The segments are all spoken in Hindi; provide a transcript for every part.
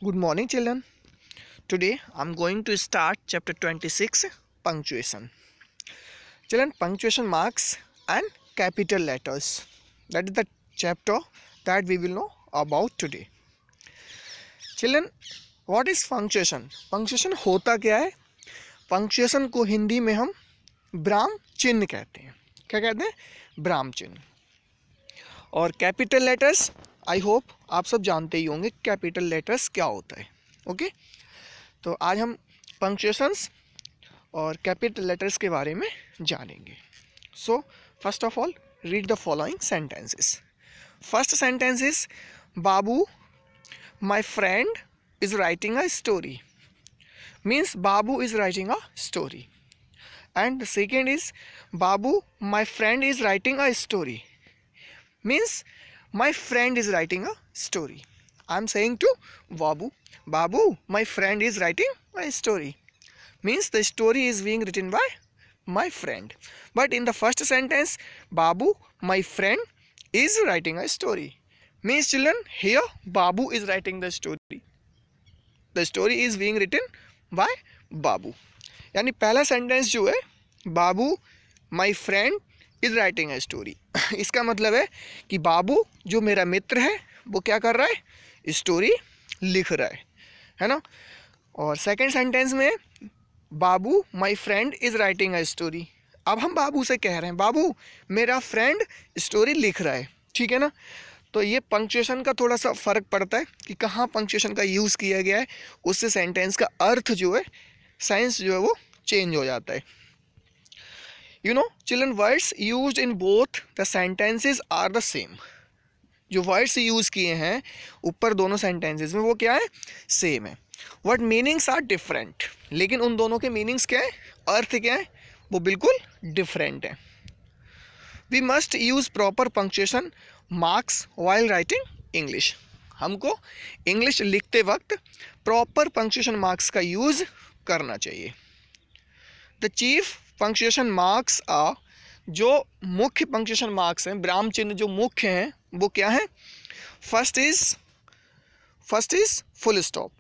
Good morning, children. Today I'm going to start chapter 26, punctuation. Children, punctuation marks and capital letters. That is the chapter that we will know about today. Children, what is punctuation? Punctuation होता क्या है? Punctuation को हिंदी में हम ब्राह्म चिन्ह कहते हैं. क्या कहते हैं? ब्राह्म चिन्ह. और कैपिटल लेटर्स, आई होप आप सब जानते ही होंगे कैपिटल लेटर्स क्या होता है. ओके तो आज हम पंक्चुएशंस और कैपिटल लेटर्स के बारे में जानेंगे. So first of all read the following sentences. First sentence is Babu my friend is writing a story. Means Babu is writing a story. And the second is Babu my friend is writing a story. Means my friend is writing a story. I am saying to Babu, my friend is writing a story. Means the story is being written by my friend. But in the first sentence, Babu, my friend is writing a story. Means children, here Babu is writing the story. The story is being written by Babu. यानी पहला सेंटेंस जो है बाबू my friend is writing a story. इसका मतलब है कि बाबू जो मेरा मित्र है वो क्या कर रहा है? स्टोरी लिख रहा है ना. और सेकंड सेंटेंस में Babu my friend is writing a story. अब हम बाबू से कह रहे हैं बाबू मेरा फ्रेंड स्टोरी लिख रहा है. ठीक है ना. तो ये पंक्चुएशन का थोड़ा सा फ़र्क पड़ता है कि कहाँ पंक्चुएशन का यूज़ किया गया है. उससे सेंटेंस का अर्थ जो है, सेंस जो है वो चेंज हो जाता है. You know, children, words used in both the sentences are the same. जो वर्ड्स यूज़ किए हैं ऊपर दोनों सेंटेंसेस में वो क्या है? सेम है. What meanings are different. लेकिन उन दोनों के मीनिंग्स क्या है, अर्थ क्या है, वो बिल्कुल डिफरेंट है. We must use proper punctuation marks while writing English. हमको इंग्लिश लिखते वक्त प्रॉपर पंक्चुएशन मार्क्स का यूज़ करना चाहिए. The chief punctuation marks are, जो मुख्य पंक्चुएशन मार्क्स हैं, ब्राह्म चिन्ह जो मुख्य हैं वो क्या है? First is full stop.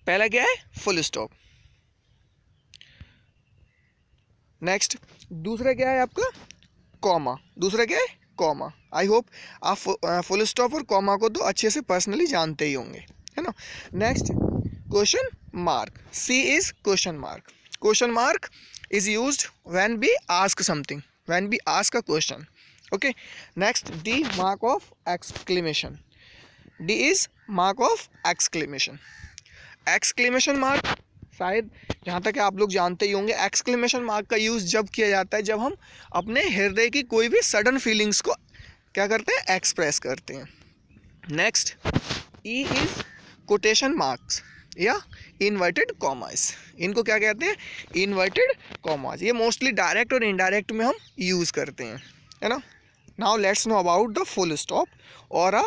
पहला क्या है? Full stop. नेक्स्ट दूसरा क्या है आपका? कॉमा. दूसरा क्या है? कॉमा. आई होप आप फुल स्टॉप और कॉमा को तो अच्छे से पर्सनली जानते ही होंगे, है ना. Next question mark. C is question mark. Question mark is used when we ask something, when we ask a question. Okay, next D, mark of exclamation. D is mark of exclamation. Exclamation mark शायद जहाँ तक आप लोग जानते ही होंगे, exclamation mark का यूज़ जब किया जाता है जब हम अपने हृदय की कोई भी सडन फीलिंग्स को क्या करते हैं? एक्सप्रेस करते हैं. Next E is quotation marks या इन्वर्टेड कॉमास. इनको क्या कहते हैं? Inverted commas. ये मोस्टली डायरेक्ट और इनडायरेक्ट में हम यूज़ करते हैं, है ना. Now let's know about the full stop और a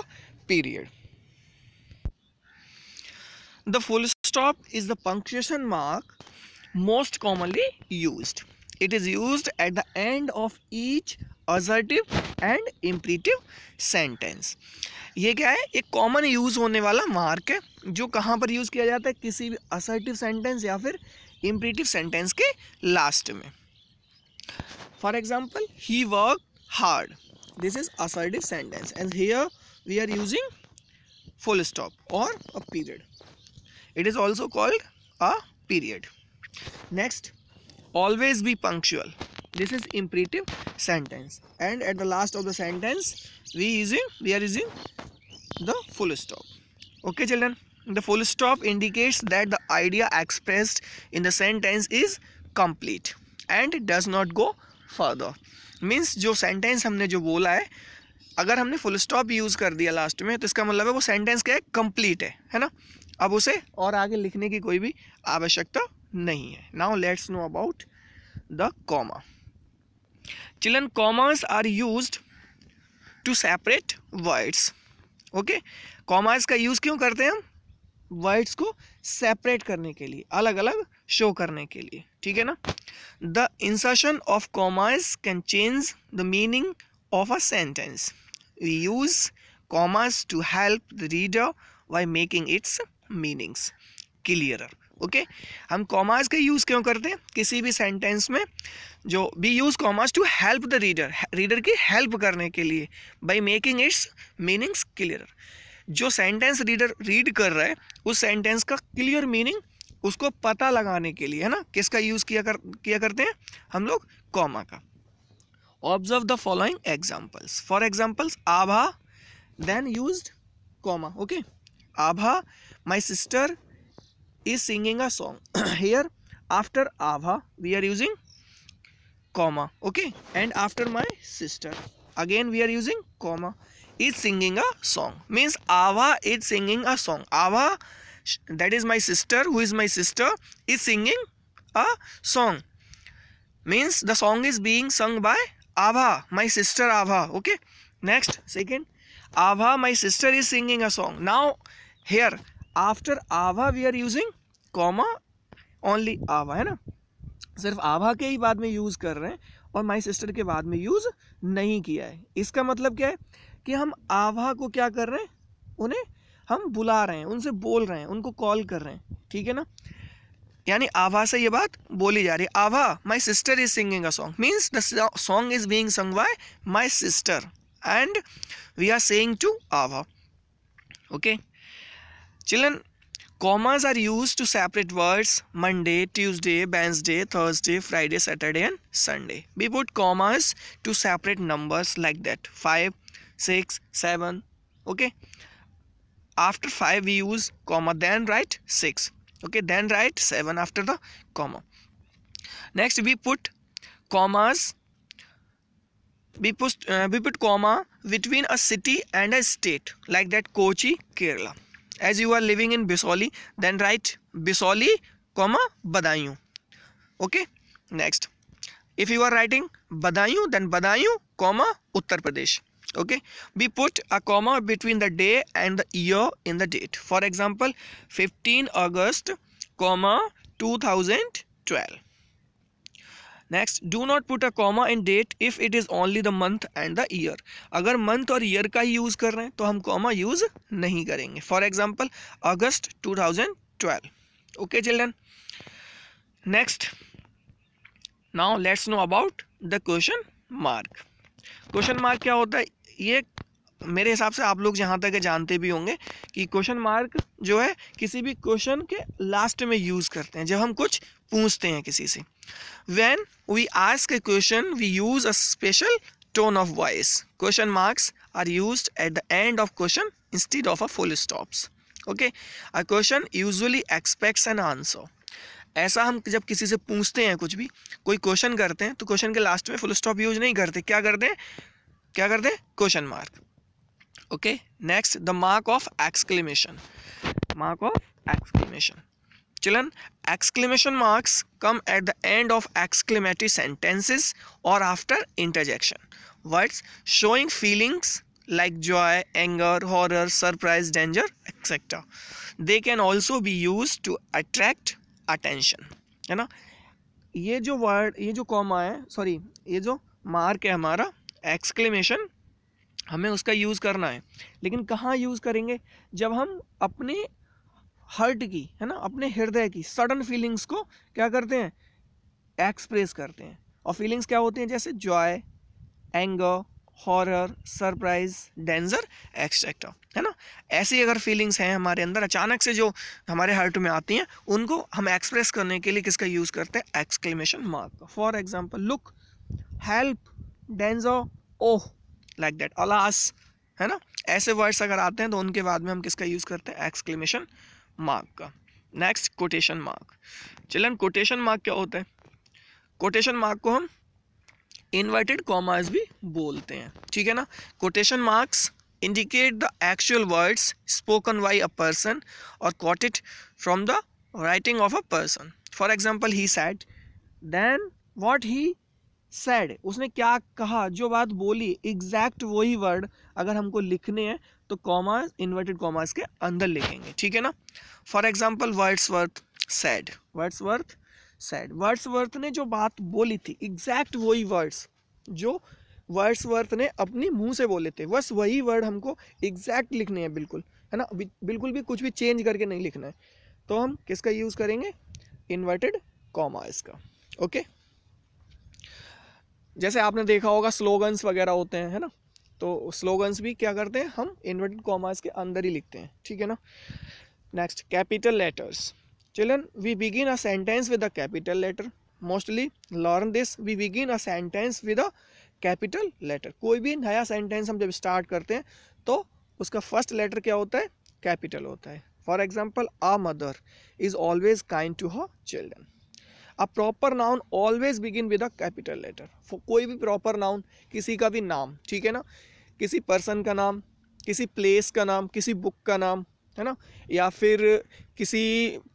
period. The full stop is the punctuation mark most commonly used. It is used at the end of each assertive and imperative sentence. ये क्या है? एक कॉमन यूज़ होने वाला मार्क है जो कहाँ पर यूज़ किया जाता है? किसी भी असर्टिव सेंटेंस या फिर इम्परेटिव सेंटेंस के लास्ट में. For example he work hard. This is assertive sentence and here we are using full stop और a period. It is also called a period. Next always be punctual. This is imperative sentence and at the last of the sentence we are using the full stop. Okay children, the full stop indicates that the idea expressed in the sentence is complete and does not go further. Means जो sentence हमने जो बोला है, अगर हमने full stop यूज़ कर दिया लास्ट में तो इसका मतलब है वो sentence क्या है? complete है ना. अब उसे और आगे लिखने की कोई भी आवश्यकता नहीं है. Now let's know about the comma. Children, commas are used to separate words. Okay, commas का यूज़ क्यों करते हैं हम? वर्ड्स को सेपरेट करने के लिए, अलग अलग शो करने के लिए. ठीक है ना. The insertion of commas can change the meaning of a sentence. We use commas to help the reader by making its meanings clearer. Okay, हम कॉमास का यूज़ क्यों करते हैं किसी भी सेंटेंस में? जो we use commas to help the reader, reader की हेल्प करने के लिए, by making its meanings clearer. जो सेंटेंस रीडर रीड कर रहा है उस सेंटेंस का क्लियर मीनिंग उसको पता लगाने के लिए, है ना, किसका यूज़ किया करते हैं हम लोग? कॉमा का। Observe the following examples. For examples, Abha then used comma. Okay, Abha my sister is singing a song. Here after Abha we are using comma. Okay, and after my sister again we are using comma. Is singing a song means Abha is singing a song. Abha, that is my sister, who is my sister, is singing a song means the song is being sung by Abha, my sister Abha. Okay, next, second, Abha my sister is singing a song. Now here after Abha we are using comma only Abha, है ना, सिर्फ आभा के ही बाद में यूज़ कर रहे हैं और माई सिस्टर के बाद में यूज़ नहीं किया है। इसका मतलब क्या है कि हम आभा को क्या कर रहे हैं, उन्हें हम बुला रहे हैं, उनसे बोल रहे हैं, उनको कॉल कर रहे हैं, ठीक है ना, यानी आभा से ये बात बोली जा रही है। Abha my sister is singing a song means the song is being sung by my sister and we are saying to Abha. Okay children, commas are used to separate words Monday, Tuesday, Wednesday, Thursday, Friday, Saturday and Sunday. We put commas to separate numbers like that, 5, 6, 7. Okay, after 5 we use comma, then write 6. Okay, then write 7 after the comma. Next we put commas, we put comma between a city and a state like that, Kochi, Kerala. As you are living in Bisoli, then write Bisoli, comma Badaयूं. Okay, next, if you are writing Badaयूं, then Badaयूं, comma Uttar Pradesh. Okay, we put a comma between the day and the year in the date. For example, 15 August, comma 2012. Next, do not put a comma in date if it is only the month and the year. अगर मंथ और ईयर का ही यूज़ कर रहे हैं तो हम कॉमा यूज़ नहीं करेंगे। For example August 2012। Okay children, next, now let's know about the question mark. Question mark क्या होता है? ये मेरे हिसाब से आप लोग जहाँ तक जानते भी होंगे कि क्वेश्चन मार्क जो है किसी भी क्वेश्चन के लास्ट में यूज़ करते हैं जब हम कुछ पूछते हैं किसी से। When we ask a question, we use a special tone of voice. Question marks are used at the end of question instead of a full stops. Okay, a question usually expects an answer. ऐसा हम जब किसी से पूछते हैं, कुछ भी कोई क्वेश्चन करते हैं तो क्वेश्चन के लास्ट में फुल स्टॉप यूज नहीं करते, क्या करते हैं? Question mark. Okay, next, the mark of exclamation. Mark of exclamation, children, exclamation marks come at the end of exclamatory sentences or after interjection. Words showing feelings like joy, anger, horror, surprise, danger, etc. They can also be used to attract attention. है ना, ये जो वर्ड, ये जो कॉमा है, सॉरी, ये जो मार्क है हमारा एक्सक्लेमेशन, हमें उसका यूज़ करना है, लेकिन कहाँ यूज़ करेंगे? जब हम अपने हर्ट की, है ना, अपने हृदय की सडन फीलिंग्स को क्या करते हैं? एक्सप्रेस करते हैं। और फीलिंग्स क्या होती हैं? जैसे Joy, anger, horror, surprise, danger, etcetera, है ना। ऐसी अगर फीलिंग्स हैं हमारे अंदर अचानक से जो हमारे हार्ट में आती हैं, उनको हम एक्सप्रेस करने के लिए किसका यूज़ करते हैं? एक्सक्लेमेशन मार्क का। For example, look, help, danger, oh, like that, alas, है ना। ऐसे वर्ड्स अगर आते हैं तो उनके बाद में हम किसका यूज़ करते हैं? एक्सक्लेमेशन मार्क का। Next, quotation mark. Children, quotation mark क्या होता है? कोटेशन मार्क को हम इन्वर्टेड कॉमास भी बोलते हैं, ठीक है ना। Quotation marks indicate the actual words spoken by a person और quoted from the writing of a person. For example, he said, then what he said, उसने क्या कहा, जो बात बोली, एग्जैक्ट वही वर्ड अगर हमको लिखने हैं तो कॉमास, इन्वर्टेड कॉमास के अंदर लिखेंगे, ठीक है ना। For example, Wordsworth sad, Wordsworth sad, Wordsworth ने जो बात बोली थी, एग्जैक्ट वही वर्ड्स जो वर्ड्सवर्थ ने अपनी मुंह से बोले थे, बस वही वर्ड हमको एग्जैक्ट लिखने हैं, बिल्कुल, है है ना, बिल्कुल भी कुछ भी चेंज करके नहीं लिखना है, तो हम किसका यूज़ करेंगे, इन्वर्टेड कॉमास का। ओके, जैसे आपने देखा होगा स्लोगन्स वगैरह होते हैं, है ना, तो स्लोगन्स भी क्या करते हैं, हम इन्वर्टेड कॉमास के अंदर ही लिखते हैं, ठीक है ना। Next, capital letters. Children, we begin a sentence with a capital letter. Mostly learn this, we begin a sentence with a capital letter. कोई भी नया सेंटेंस हम जब स्टार्ट करते हैं तो उसका फर्स्ट लेटर क्या होता है, कैपिटल होता है। For example, a mother is always kind to her children. A proper noun always begin with a capital letter. कोई भी प्रॉपर नाउन, किसी का भी नाम, ठीक है ना, किसी पर्सन का नाम, किसी प्लेस का नाम, किसी बुक का नाम, है ना, या फिर किसी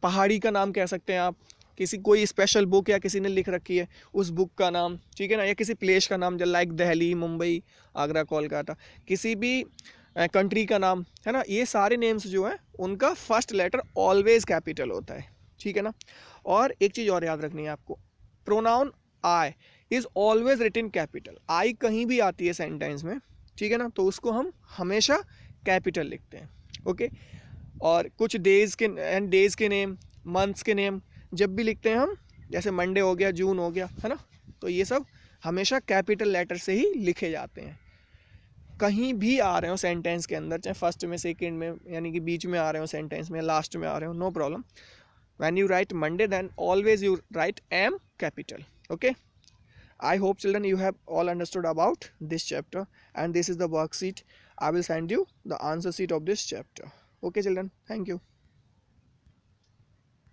पहाड़ी का नाम कह सकते हैं आप, किसी कोई स्पेशल बुक या किसी ने लिख रखी है उस बुक का नाम, ठीक है ना, या किसी प्लेस का नाम, जैसे लाइक दिल्ली, मुंबई, आगरा, कोलकाता, किसी भी कंट्री का नाम, है ना, ये सारे नेम्स जो हैं उनका फर्स्ट लेटर ऑलवेज कैपिटल होता है, ठीक है ना। और एक चीज़ और याद रखनी है आपको, pronoun I is always written capital. I कहीं भी आती है सेंटेंस में, ठीक है ना, तो उसको हम हमेशा कैपिटल लिखते हैं। ओके, और कुछ डेज के नेम, मंथ्स के नेम जब भी लिखते हैं हम, जैसे मंडे हो गया, जून हो गया, है ना, तो ये सब हमेशा कैपिटल लेटर से ही लिखे जाते हैं। कहीं भी आ रहे हो सेंटेंस के अंदर, चाहे फर्स्ट में, सेकंड में, यानी कि बीच में आ रहे हो सेंटेंस में, लास्ट में आ रहे हो, no problem. When you write Monday, then always you write M capital. Okay, I hope children you have all understood about this chapter, and this is the worksheet. I will send you the answer sheet of this chapter. Okay children, thank you.